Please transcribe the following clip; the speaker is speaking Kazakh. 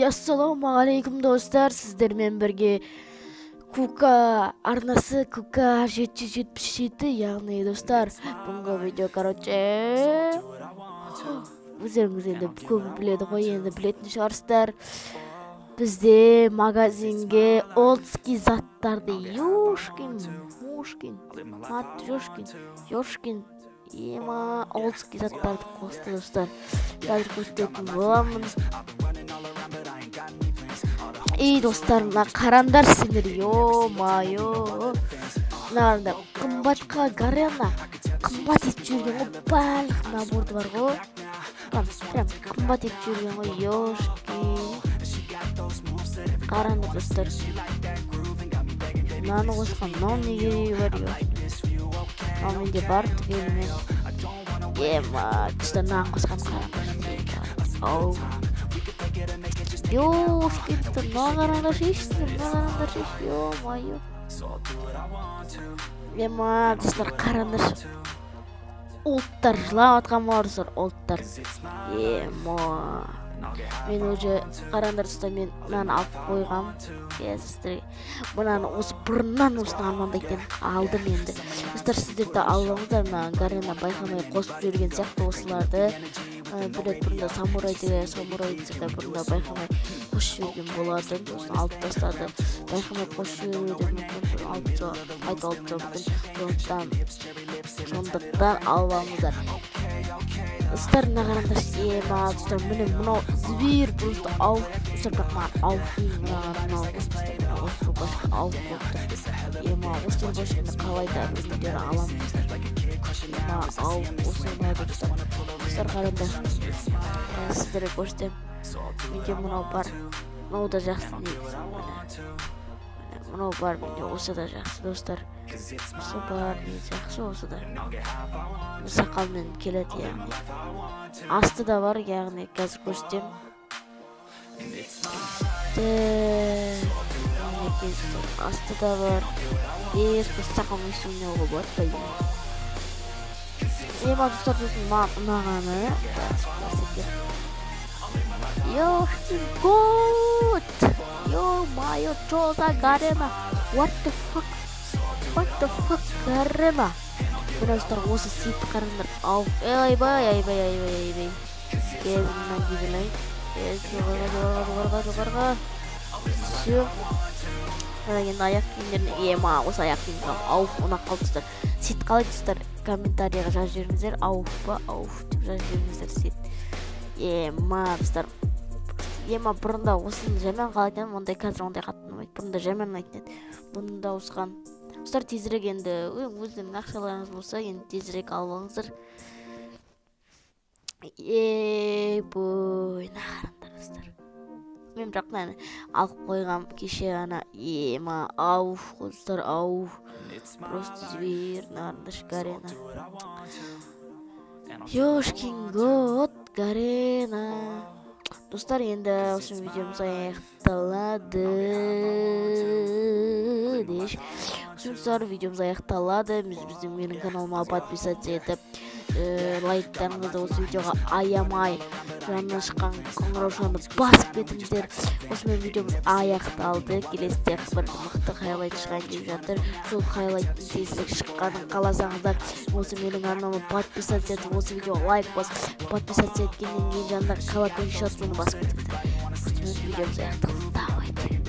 Assalamu алейкум достар, сіздермен бірге Кука арнасы Кука 777, яғни достар, бүгінгі видео, өздеріңіз енді көп біледі ғой, енді білетін шығарсыздар. Бізде магазинге олдский заттарды Ёшкин ема олдский заттарды қосты достар. Қазір көрсететін боламын. Ей достар, мына қарандар сендер, ё-майо. Мына қымбатқа Гарена қымбат етіп жүрген ғой, барлық наборды бар ғой. Прям қымбат етіп жүрген ғой, Ёшкин. Қарандар достар. Мынаны қосқан, мынау не керегі бар, Ёшкин. Мынау менде бар түгелімен. Ема, достар, мынаны қосқан қарандар. Ау. Ёшкин, мына қарандар шешсін, ё-майо. Ема, достар, қарандар. Олттар, жылап атқан боларсыздар, олттар. Ема. Мен уже қарандар достар, мен мынаны алып қойғам. Сіздерге мынаны осы бұрыннан осыны армандайтын алдым енді. Достар, сіздер де алыңыздар, мына Гарена байқамай қосып жүрген сияқты осыларды. Білет бұрында самурай десе бұрында байқамай қосып жүрген болатын. Осыны алып тастады. Байқамай қосып жүрген мүмкін айтып сондықтан алыңыздар. Достар, мына қараңдар, ема, достар, мынау зверь просто ауып, достар, бірақ маған ауып мынау осы рубашка ауып болыпты. Ема, осы рубашканы қалай да бір күндері аламын, достар. Ема, ауып, осы ұнайды, достар. Достар, қараңдар, сіздерге көрсетем. Менде мынау бар, мынау да жақсы негізі. Мынау бар, менде осы да жақсы, достар. Осы бар, негізі жақсы, осы да. Сақалмен келеді, яғни. Асты да бар, яғни қазір көрсетем. Асты да бар. Сақалмен сөйнеуге болады, бәйім. Ема, достар, ұнағаны. Ёшкин кот! Ё-майо, чё за Гарена? What the fuck, Гарена? Мына достар, осы сейтті қараңдар. Айбай. Кезімнен кебелей. Жоғарға. Все. Мына енді аяқ киімдеріне, ема, осы аяқ киімдеріне ауып, ұнақ қалдыстар. Сейт қалай достар, комментарияға жазып жіберіңіздер. Ауып ба, ауып деп жазып жіберіңіздер сейт. Ема, достар. Ема, бұрында осыны жаман қалайтын, ондай қазір ондай қатты ұнамайды. Бұрында жаман айтын. Бұнда осыған. Достар, тезірек енді өздерінің ақшаларыңыз болса, енді тезірек алыңыздар. Бой, нағарымдар, достар. Мен бірақ мені алып қойғам кеше ғана. Ема, ауф, достар, ауф. Просто зверь, нағарымдар, Гарена. Ёшкин кот, Гарена. Достар, енді осы видеомыз аяқталады. Достар, видеомыз аяқталады. Біздің менің каналыма подписаться етіп, лайктарыңызды осы видеоға аямай, жанынан шыққан қоңыраушаны басып кетіңіздер. Осымен видеомыз аяқталды. Келесіде бір мықты хайлайт шығайын деп жатыр. Сол хайлайттың тезірек шыққанын қаласаңыздар, осы менің арнама подписаться етіп, осы видеоға лайк басып, подписаться еткеннен кейін жанында колокольчик басып кетіңіздер. Осымен видеомыз аяқталды. Давайте.